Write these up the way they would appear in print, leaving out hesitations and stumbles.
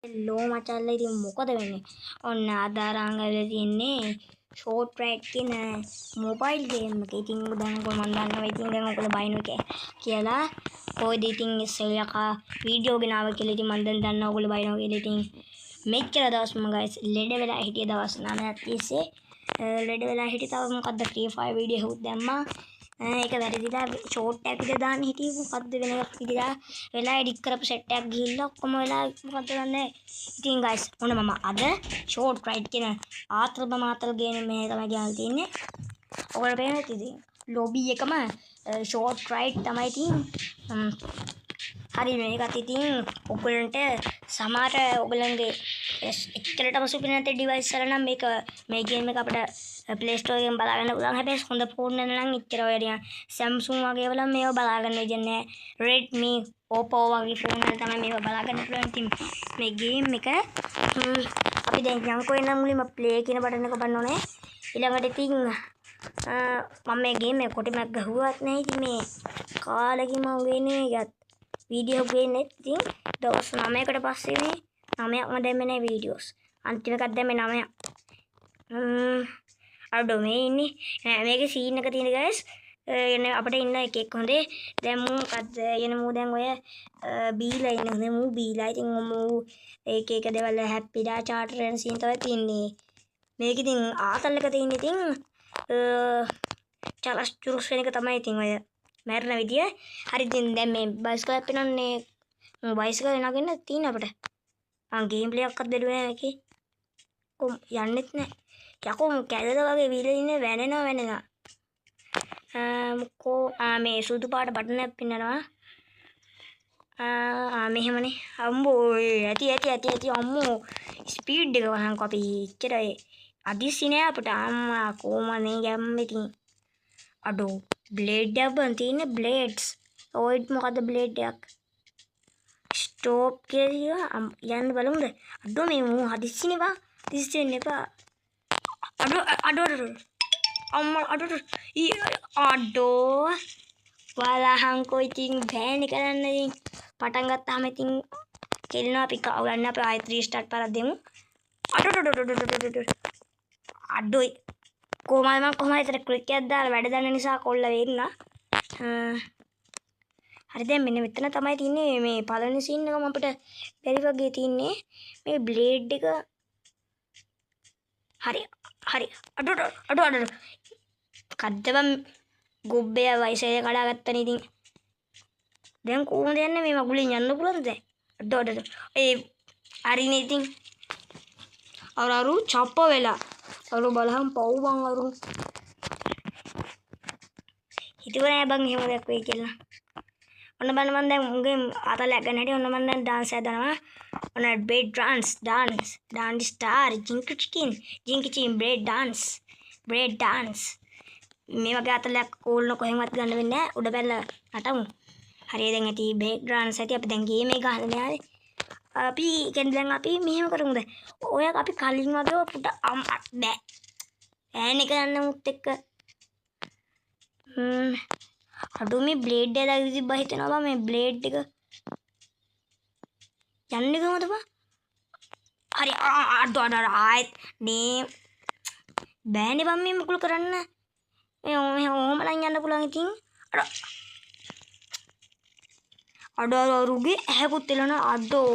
Hello මචල්ලා ඉතින් මොකද වෙන්නේ? ඔන්න අද අරන් ඇවිල්ලා තින්නේ ෂෝට් රයිඩ් කියන මොබයිල් ගේම් එක. ඉතින් දැන් ඔයගොල්ලෝ මන් දන්නවා ඉතින් දැන් ඔයගොල්ලෝ බයිනෝ කියලා. කොයිද ඉතින් ඉස්සෙල්ලා වීඩියෝ ගෙනාව කියලා ඉතින් මන් දැන් දන්නවා ඔයගොල්ලෝ බයිනෝ කියලා. ඉතින් මෙච්චර දවස් මම ගයිස් ලෙඩ වෙලා හිටිය දවස් 9ක් තිස්සේ ලෙඩ වෙලා හිටිය තව මොකද්ද ෆ්‍රී ෆයර් වීඩියෝ එකක් දැම්මා. ඒක වැරදිලා ෂෝට් එකක් විතර දාන්න හිටියේ මොකද්ද වෙන එකක් විදිහට වෙලා එඩිට් කරපු සෙට් එකක් ගිහිල්ලා ඔක්කොම වෙලා මොකද්ද දන්නේ. ඉතින් ගයිස් ඔන්න මම අද ෂෝට් රයිඩ් කියන ආත්‍ර ගේම් මේ තමයි ගහලා තින්නේ. ඔයාලා පේනද ඉතින් ලොබි එකම ෂෝට් රයිඩ් තමයි තින්නේ. හරි මේකත් ඉතින් ඔයගලන්ට සමහර ඔයගලන්ගේ එක්කලටම සුපිරි නැති ඩිවයිස් වල නම් මේක මේ ගේම් එක අපිට Play Store එකෙන් බලා ගන්න පුළුවන්. හැබැයි හොඳ ෆෝන් එක නම් ඉච්චර ඔය නිකන් Samsung වගේ වල මේව බලා ගන්න වෙන්නේ නැහැ. Redmi, Oppo වගේ ෆෝන් වල තමයි මේව බලා ගන්න පුළුවන්. ඉතින් මේ ගේම් එක අපි දැන් යන්කෝ එනම් මුලින්ම play කියන බටන් එක බලන්න ඕනේ. ඊළඟට ඉතින් මම මේ ගේම් එක කොටිමක් ගහුවත් නැහැ. ඉතින් මේ කාලෙකින් මම වෙන්නේ ගත් වීඩියෝ ගේන්නේ ඉතින් දවස් 9කට පස්සේ මේ 9ක්ම දැම්මේ වීඩියෝස්. අන්තිම එකක් දැම්මේ 9ක්. අඩෝ මේ ඉන්නේ මේකේ සීන් එක තියෙන ගයිස්. එන අපිට ඉන්න එකෙක් හොඳේ. දැන් මූ මොකද්ද එන මූ දැන් ඔය බීලා ඉන්න හොඳේ මූ බීලා. ඉතින් මූ එක එක දේවල් හැප්පිලා චාටර් යන සීන් තමයි තින්නේ. මේක ඉතින් ආතල් එක තියෙන්නේ ඉතින් චලස් චුරුස් වෙන එක තමයි ඉතින් ඔය මැරෙන විදිය. හරි ඉතින් දැන් මේ බයිස්කෝප් පෙන්නන්නේ මූ බයිස්කෝප් නගින්න තියෙන අපිට. ගේම් ප්ලේ එකක්වත් දෙලුවේ නැහැ මේකේ. කොම් යන්නෙත් නැහැ. යකෝ කැදද වගේ වීලේ ඉන්නේ වැනෙනවා. මොකෝ මේ සුදු පාට බටන් එකක් පින්නනවා. මෙහෙමනේ. අම්බෝ ඇති අම්මෝ ස්පීඩ් එක වහන්කෝ අපි ඉච්චර අදිස්සි නෑ අපිට. අම්මා කොහමද යම්මේ තින්. අඩෝ බ්ලේඩ් එකක් බන් තියෙන්නේ බ්ලේඩ්ස්. ඔයිට් මොකද බ්ලේඩ් එකක්. ස්ටොප් කියලා යන්න බලමුද? අඩෝ මේ මූ හදිස්සිනේ බා. දිස්සේ වෙන්න එපා. අඩෝ අම්මා අඩෝ වලහංකෝ ඉතින් බෑනේ කරන්න. ඉතින් පටන් ගත්තාම ඉතින් කෙලිනවා අපි කවන්න අපි ආයෙත් රීස්ටාර්ට් කරලා දෙමු. අඩෝයි කොහමද මම කොහමද ඉතර ක්ලික් එකක් දාලා වැඩ දන්න නිසා කොල්ල වෙන්න. හරි දැන් මෙන්න මෙතන තමයි තින්නේ මේ පළවෙනි සීන් එකම අපිට බැරි වගේ තින්නේ මේ බ්ලේඩ් එක. හරි අඩෝ කද්දබම් ගොබ්බේ වයිසය කඩාගත්තනේ. ඉතින් දැන් කොහොමද යන්නේ මේ මගුලෙන් යන්න පුළුවන්ද? අඩෝ ඒ හරිනේ ඉතින් අරු චප්ප වෙලා අරු බලහන් පව් බං අරු හිතුවේ බං එහෙම දෙයක් වෙයි කියලා. ඔන්න බලන්න මම දැන් මුගේ අතලයක් ගන්න හැටි. ඔන්න මම දැන් dance හදනවා. ඔන්න bread dance star jinky chin bread dance මේ වගේ අතලයක් ඕල්න කොහෙන්වත් ගන්න වෙන්නේ නැහැ. උඩ බැලලා නටමු. හරිය දැන් ඇති bread dance ඇති. අපි දැන් ගේම් එක ගහන්න යාවේ. අපි කියන්නේ දැන් අපි මෙහෙම කරමුද? ඔය අපි කලින් වගේ පුට බෑ ඈනේ කරන්න මුත් එක්ක. අඩෝ මේ බ්ලේඩ් එක දාගෙන තිබ්බා හිතනවා මේ බ්ලේඩ් එක යන්නේ කොහමද බා? හරි අඩෝ ආයෙත් මේ බෑනේ බම් මේ මුකුල් කරන්න. මේ ඔහොම නම් යන්න පුළුවන්. ඉතින් අඩෝ රුගේ ඇහැකුත් එලන අඩෝ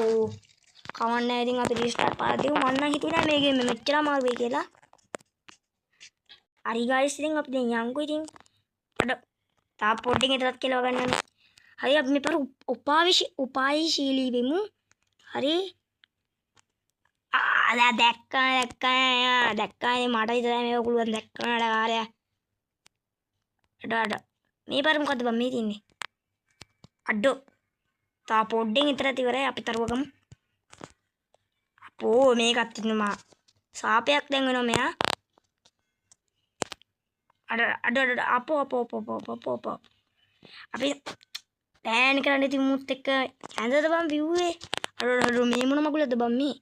කවන්නේ. ඉතින් අපි රීස්ටාර්ට් කරලා දෙමු. මම නම් හිතුවේ මේ ගේම් මෙච්චර අමාරු වෙයි කියලා. හරි ගයිස් ඉතින් අපි දැන් යන්කෝ. ඉතින් අඩ තා පොඩ්ඩකින් ඉතලත් කියලා ගන්න. හරි අපි මේ පාර උපායශීලී වෙමු. හරි දැක්කා මට විතරයි මේක පුළුවන්. දැක්කනට කාර්යය අඩ මේ පාර මොකද්ද බං මේ තින්නේ? අඩෝ තා පොඩ්ඩෙන් ඉතරත් ඉවරයි. අපි තරුවගමු. අපෝ මේකත් ඉන්නවා සාපයක් දැන් වෙනවා මෙයා. අඩ අපෝ අපි පෑන් කරන්න ඉතින් මුත් එක්ක ඇඳද බං විව්වේ. අඩෝ මේ මොන මගුලද බං මේ?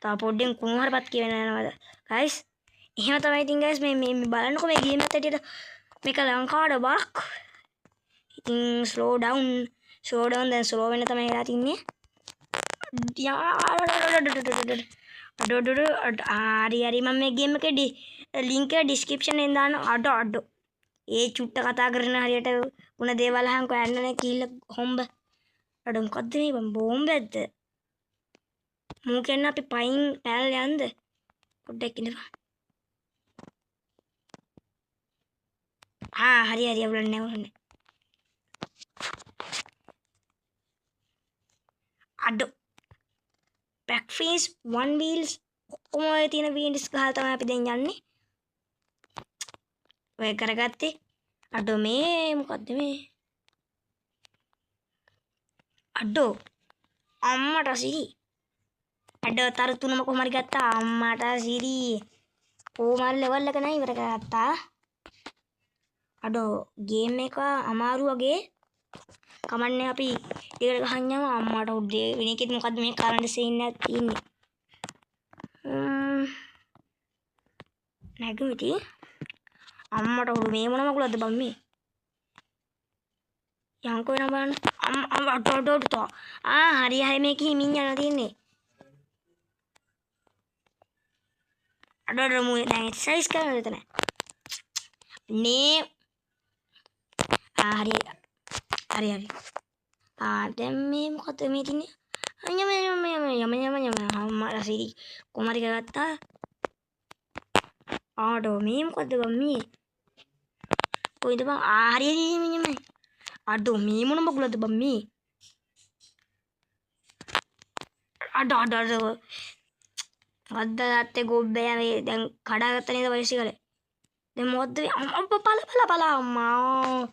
තා පොඩ්ඩෙන් කුණුහරුපත් කියන යනවාද ගයිස්? එහෙම තමයි ඉතින් ගයිස් මේ බලන්නකො මේ ගේම් එකත් ඇටියට මේක ලංකාවට බරක්. ඉතින් ස්ලෝ ඩවුන් ෂෝඩවුන් දැන් ස්ලෝ වෙන්න තමයි වෙලා තින්නේ. හරි මම මේ ගේම් එකේ ලින්ක් එක ඩිස්ක්‍රිප්ෂන් එකෙන් දාන්න. අඩෝ ඒ චුට්ට කතා කරන හරියට උන දේවල් අහන්කෝ යන්නනේ කිල්ල හොම්බ. අඩෝ මොකද්ද මේ බෝම්බයක්ද? මූ කියන්නේ අපි පයින් පැනලා යන්ද? පොඩ්ඩක් ඉඳපන්. හරි අවුලක් නැහැ. අඩෝ බ්‍රැක්ෆීස් වන් වීල්ස් ඔක්කොම ඔය තියෙන වීල්ස් ගහලා තමයි අපි දැන් යන්නේ. ඔය කරගත්තේ. අඩෝ මේ මොකද්ද මේ? අඩෝ අම්මට සිරි. අඩෝ තර තුනම කොහොම හරි ගත්තා. අම්මට සිරි. කොහොම ලෙවල් එක නෑ ඉවර කරගත්තා. අඩෝ ගේම් එක අමාරු වගේ. කමන්නේ අපි ඊකට ගහන් යමු. අම්මට උඩේ වෙන එකෙත් මොකද්ද මේ කරන්ට් සීන් එකක් තියෙන්නේ. නැගුවිති අම්මට උඩ මේ මොන මගුලක්ද බම් මේ? යන්කෝ වෙන බලන්න. අඩෝ හරි මේක හිමින් යන තියෙන්නේ. අඩෝ මූ දැන් එක්සර්සයිස් කරන්න දෙතන. නේ හරි දැන් මේ මොකද මේ තින්නේ? යම අම්මලා සිරි කොමාරි ගත්තා. ආඩෝ මේ මොකද බම් මේ? කොයිද බං? හරි යම අඩෝ මේ මොන බගුලද බම් මේ? අඩෝ අද්දාත්තේ ගොබ්බෑ මේ දැන් කඩාගත්ත නේද වයිසිකල. දැන් මොකද්ද මේ? පල අම්මා.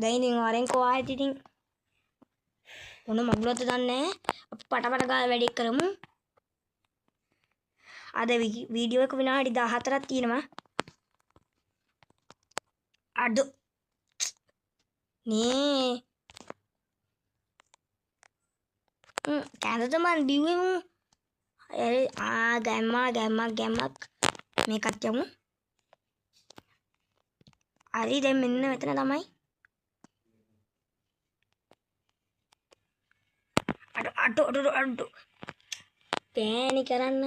දැන් ඉතින් වරෙන්කෝ ආයෙත් ඉතින් මොන මගුලක්ද දන්නේ නැහැ. අපි පටපට ගාලා වැඩි කරමු. අද වීඩියෝ එක විනාඩි 14ක් තියෙනවා. අඩෝ නේ කැඳද මන් බිව්වෙමු. ගැම්මක් මේකත් යමු. හරි දැන් මෙන්න මෙතන තමයි. අඩෝ පෑනි කරන්න.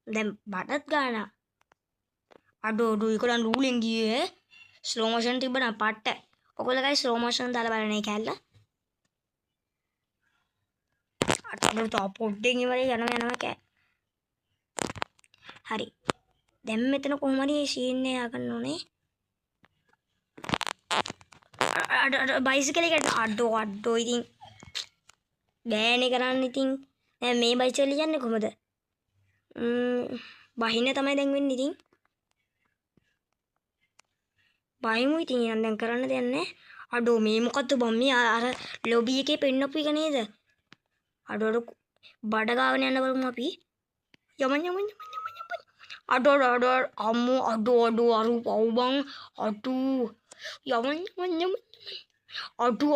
දැන් බඩත් ගාන. අඩෝ ඒගොල්ලන් රූලෙන් ගියේ ස්ලෝ මොෂන් තිබ්බනම් පට්ට. ඔයගොල්ලෝ ගයි ස්ලෝ මොෂන් දාලා බලන්න ඒ කැල්ල. අඩෝ පොඩ්ඩෙන් ඉවරයි යනවා කෑ. හරි දැන් මෙතන කොහොම හරි සීන් එක ගන්න ඕනේ. බයිසිකල් එකට අඩෝ ඉතින් බෑනේ කරන්න ඉතින්. දැන් මේ බයිසිකල් යන්නේ කොහමද? බහින්න තමයි දැන් වෙන්නේ ඉතින්. බයිමු ඉතින් දැන් කරන්න දෙයක් නැහැ. අඩෝ මේ මොකද්ද බම් මේ අර ලොබි එකේ පෙන්නපු එක නේද? අඩෝ බඩ ගාගෙන යන්න බලමු අපි. යම අඩෝ අම්මෝ අඩෝ අරු පව් බං යම අඩෝ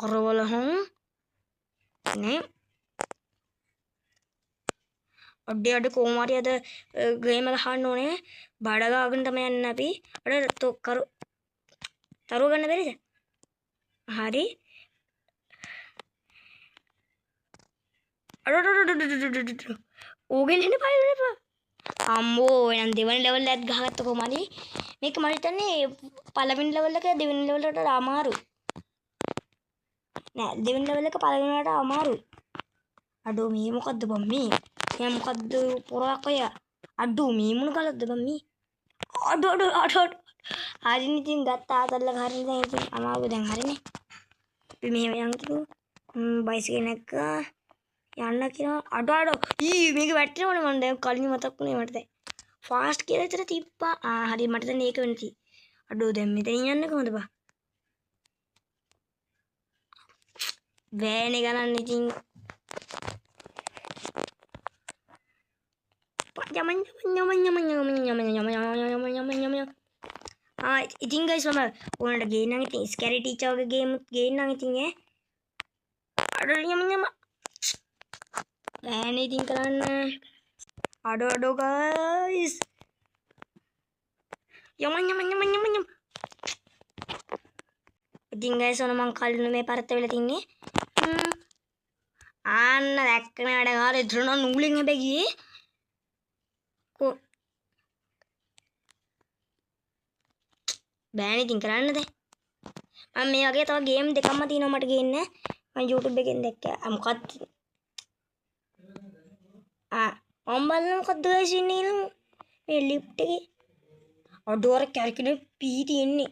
අරවල හම් නේ අඩේ කොහොම හරි අද ගේම ගහන්න ඕනේ. බඩ ගාගෙන තමයි යන්නේ අපි. තරුව ගන්න බැරිද? හරි ඕගෙන් එන්න බය. අම්මෝ එනම් දෙවන ලෙවල් එකත් ගහගත්ත කොහොම හරි. මේක මම හිතන්නේ පළවෙනි ලෙවල් එක දෙවෙනි ලෙවල් එකට අමාරුයි. නෑ දෙවෙනි ලෙවල් එක පළවෙනිවට අමාරුයි. අඩෝ මේ මොකද්ද බම් මේ? දැන් මොකද්ද පොරක් ඔය? අඩෝ මේ මොන ගලක්ද බම් මේ? අඩෝ හරිනේ ඉතින් ගත්ත ආතල්ල හරිනේ දැන් ඉතින් අමාරු දැන් හරිනේ. අපි මෙහෙම යන් කිව්ව. බයිසිකල් එක යන්න කියලා. අඩෝ මේක වැටෙනවනේ මම දැන් කලින් මතක් වුණේ මට දැන්. ෆාස්ට් කියලා විතර තිබ්බා. හරි මට දැන් ඒක වෙන්න තියෙයි. අඩෝ දැන් මෙතනින් යන්නේ කොහොමද බා? වෑනේ ගණන් ඉතින් ඉතින් ගයිස් මම ඕනට ගේන්නම් ඉතින් ස්කැරි ටීචර් වගේ ගේම් ගේන්නම් ඉතින් අඩෝ යම වෑනේ ඉතින් කරන්න. අඩෝ ගයිස් යම ඉතින් ගයිස් ඔන්න මං කලින් මේ පරත්ත වෙලා තින්නේ ආන්න දැක්කම වැඩ කාලේ ඉතන නූලෙන් හැබැයි ගියේ බෑනේ ඉතින් කරන්න දැන් මම මේ වගේ තව ගේම් දෙකක්ම තියෙනවා මට ගේන්න මම YouTube එකෙන් දැක්කා මොකක්ද මම බලන මොකද්ද ගයිස් ඉන්නේ මේ ලිෆ්ට් එකේ අඩෝර කැරකිනේ පී තියෙන්නේ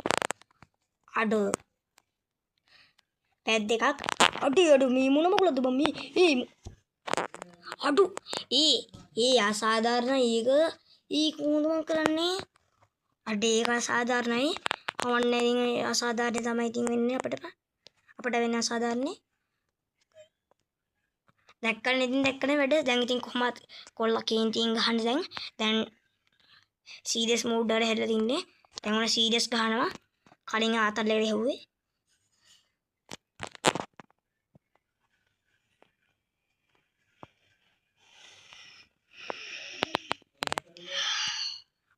අඩෝ පැත් දෙකක් අඩු මේ මොන මොකලද බම් මේ අඩු ඒ අසාධාරණ ඒක කොහොමද මම කරන්නේ අඩේ ඒක අසාධාරණයි ඔන්නේ ඉතින් අසාධාරණ තමයි ඉතින් වෙන්නේ අපිට වෙන්නේ අසාධාරණේ දැක්කනේ වැඩ දැන් ඉතින් කොහොමද කොල්ලා කේන්තියෙන් ගහන්නේ දැන් සීරියස් මෝඩ් වල හැදලා තින්නේ දැන් ඔන්න සීරියස් ගහනවා කලින් ආතල්ලේ හැව්වේ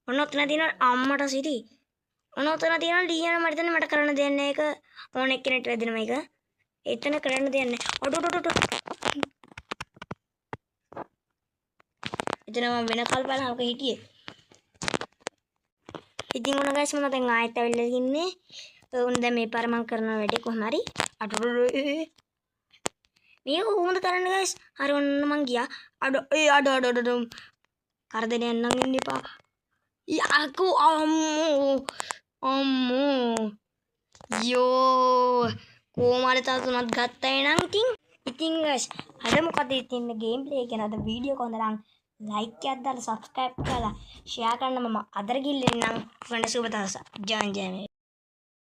ඔන්න ඔතන තියෙන අම්මට සිටි ඔන්න ඔතන තියෙන ලියන මට කරන්න දෙන්නේ ඒක ඕන එක්කෙනෙක්ට වැදින මේක එතන කරන්න දෙන්නේ අඩෝ එතන මම වෙන කල් බලනක හිටියේ ඉතින් ඔන්න ගයිස් මම දැන් ආයෙත් ඇවිල්ලා ඉන්නේ උන් දැන් මේ පාර මම කරන වැඩේ කොහොම හරි අඩෝ මේක කොහොමද කරන්නේ ගයිස් හරි ඔන්න මං ගියා අඩෝ කරදෙනියක් නම් ඉන්න එපා Aku අම්මෝ යෝ කොහොමද තාතුණත් ගත්තා එනං ඉතින් guys අද මොකද ඉතින් ගේම් ප්ලේ කරන අද වීඩියෝ එක හොඳ නම් ලයික් එකක් දාලා subscribe කරලා share කරන්න මම අදර ගිල්ලෙන්නම් ගන්න සුබ දවසක් ජාන් ජෑ